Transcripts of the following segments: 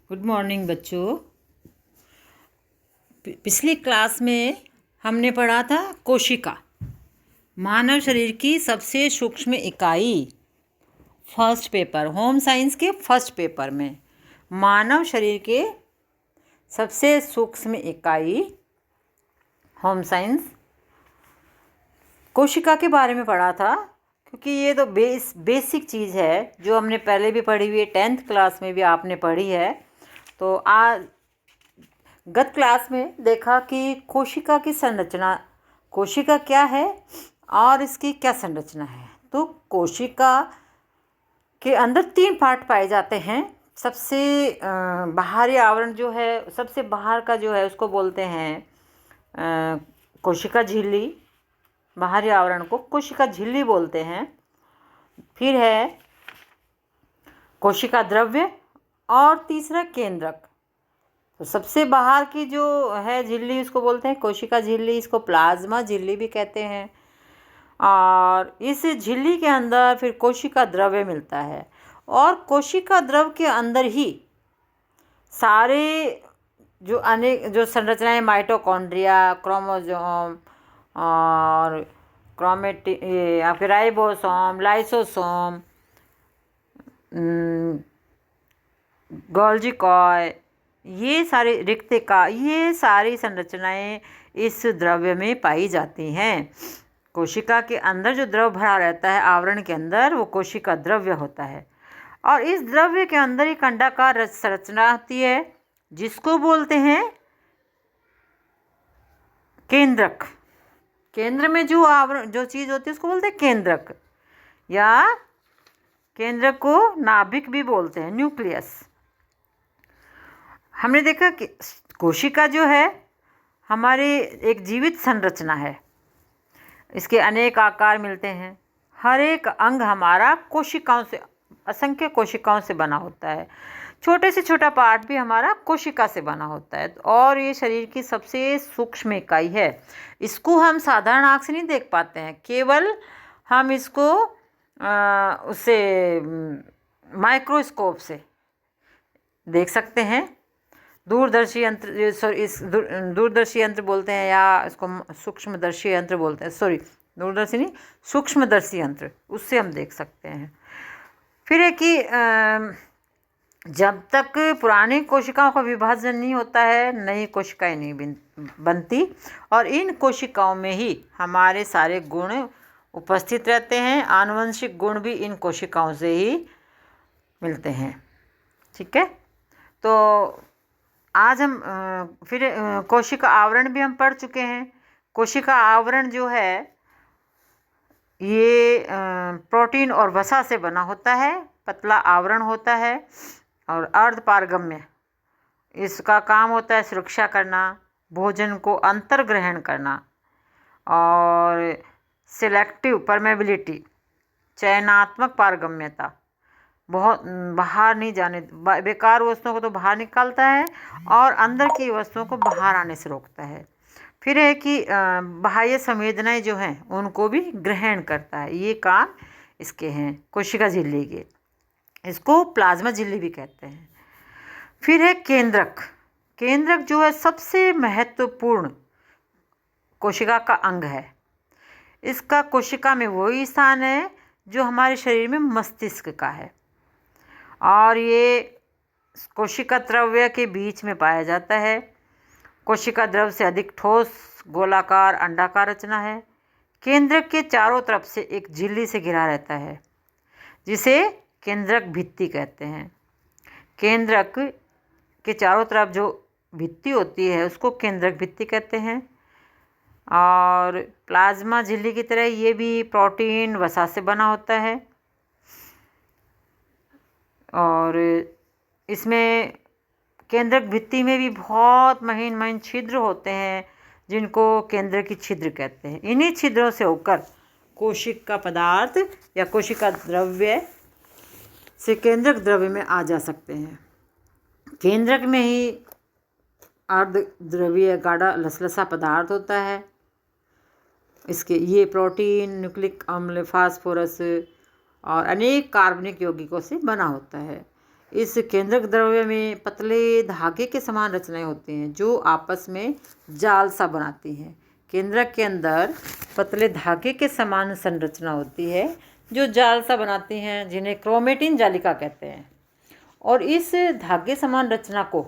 Good morning बच्चों। पिछली class में हमने पढ़ा था कोशिका, मानव शरीर की सबसे सूक्ष्म इकाई। फर्स्ट पेपर, होम साइंस के फर्स्ट पेपर में मानव शरीर के सबसे सूक्ष्म इकाई होम साइंस कोशिका के बारे में पढ़ा था, क्योंकि ये तो बेसिक चीज़ है जो हमने पहले भी पढ़ी हुई है, 10th क्लास में भी आपने पढ़ी है। तो आज गत क्लास में देखा कि कोशिका की संरचना, कोशिका क्या है और इसकी क्या संरचना है। तो कोशिका के अंदर 3 पार्ट पाए जाते हैं। सबसे बाहरी आवरण जो है, सबसे बाहर का जो है उसको बोलते हैं कोशिका झिल्ली। बाहरी आवरण को कोशिका झिल्ली बोलते हैं। फिर है कोशिका द्रव्य और तीसरा केंद्रक। तो सबसे बाहर की जो है झिल्ली उसको बोलते हैं कोशिका झिल्ली, इसको प्लाज्मा झिल्ली भी कहते हैं। और इस झिल्ली के अंदर फिर कोशिका द्रव्य मिलता है, और कोशिका द्रव के अंदर ही सारे जो अनेक जो संरचनाएं, माइटोकॉन्ड्रिया, क्रोमोसोम और आपके राइबोसोम, लाइसोसोम, गोल्जी कॉय, ये सारे रिक्तिका, ये सारी संरचनाएं इस द्रव्य में पाई जाती हैं। कोशिका के अंदर जो द्रव भरा रहता है आवरण के अंदर, वो कोशिका द्रव्य होता है। और इस द्रव्य के अंदर एक अंडाकार संरचना होती है जिसको बोलते हैं केंद्रक। केंद्र में जो आवरण, जो चीज़ होती है उसको बोलते हैं केंद्रक, या केंद्रक को नाभिक भी बोलते हैं, न्यूक्लियस। हमने देखा कि कोशिका जो है हमारी एक जीवित संरचना है। इसके अनेक आकार मिलते हैं। हर एक अंग हमारा कोशिकाओं से, असंख्य कोशिकाओं से बना होता है। छोटे से छोटा पार्ट भी हमारा कोशिका से बना होता है, और ये शरीर की सबसे सूक्ष्म इकाई है। इसको हम साधारण आँख से नहीं देख पाते हैं, केवल हम इसको उससे माइक्रोस्कोप से देख सकते हैं। दूरदर्शी यंत्र, इस दूरदर्शी यंत्र बोलते हैं, या इसको सूक्ष्मदर्शी यंत्र बोलते हैं। सॉरी, दूरदर्शी नहीं, सूक्ष्मदर्शी यंत्र, उससे हम देख सकते हैं। फिर है कि जब तक पुरानी कोशिकाओं का विभाजन नहीं होता है, नई कोशिकाएं नहीं बनती, और इन कोशिकाओं में ही हमारे सारे गुण उपस्थित रहते हैं। आनुवंशिक गुण भी इन कोशिकाओं से ही मिलते हैं। ठीक है, तो आज हम फिर कोशिका आवरण भी हम पढ़ चुके हैं। कोशिका आवरण जो है ये प्रोटीन और वसा से बना होता है, पतला आवरण होता है और अर्धपारगम्य। इसका काम होता है सुरक्षा करना, भोजन को अंतर्ग्रहण करना, और सिलेक्टिव परमेबिलिटी, चयनात्मक पारगम्यता, बहुत बाहर नहीं जाने, बेकार वस्तुओं को तो बाहर निकालता है और अंदर की वस्तुओं को बाहर आने से रोकता है। फिर है कि बाह्य संवेदनाएं जो हैं उनको भी ग्रहण करता है। ये काम इसके हैं कोशिका झिल्ली के। इसको प्लाज्मा झिल्ली भी कहते हैं। फिर है केंद्रक। केंद्रक जो है सबसे महत्वपूर्ण कोशिका का अंग है। इसका कोशिका में वही स्थान है जो हमारे शरीर में मस्तिष्क का है, और ये कोशिका द्रव्य के बीच में पाया जाता है। कोशिका द्रव से अधिक ठोस, गोलाकार, अंडाकार रचना है। केंद्रक के चारों तरफ से एक झिल्ली से घिरा रहता है जिसे केंद्रक भित्ति कहते हैं। केंद्रक के चारों तरफ जो भित्ति होती है उसको केंद्रक भित्ति कहते हैं। और प्लाज्मा झिल्ली की तरह ये भी प्रोटीन वसा से बना होता है, और इसमें केंद्रक भित्ति में भी बहुत महीन महीन छिद्र होते हैं जिनको केंद्र की छिद्र कहते हैं। इन्हीं छिद्रों से होकर कोशिका पदार्थ या कोशिका द्रव्य से केंद्रक द्रव्य में आ जा सकते हैं। केंद्रक में ही अर्धद्रव्य गाढ़ा लसलसा पदार्थ होता है। इसके ये प्रोटीन, न्यूक्लिक अम्ल, फास्फोरस और अनेक कार्बनिक यौगिकों से बना होता है। इस केंद्रक द्रव्य में पतले धागे के समान रचनाएं होती हैं जो आपस में जाल सा बनाती हैं। केंद्रक के अंदर पतले धागे के समान संरचना होती है जो जाल सा बनाती हैं, जिन्हें क्रोमेटिन जालिका कहते हैं। और इस धागे समान रचना को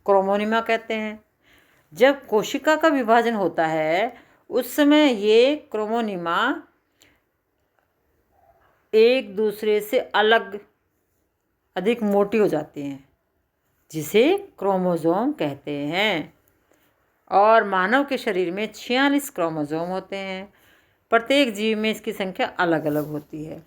क्रोमोनिमा कहते हैं। जब कोशिका का विभाजन होता है उस समय ये क्रोमोनिमा एक दूसरे से अलग अधिक मोटी हो जाती हैं, जिसे क्रोमोसोम कहते हैं। और मानव के शरीर में 46 क्रोमोसोम होते हैं। प्रत्येक जीव में इसकी संख्या अलग अलग होती है।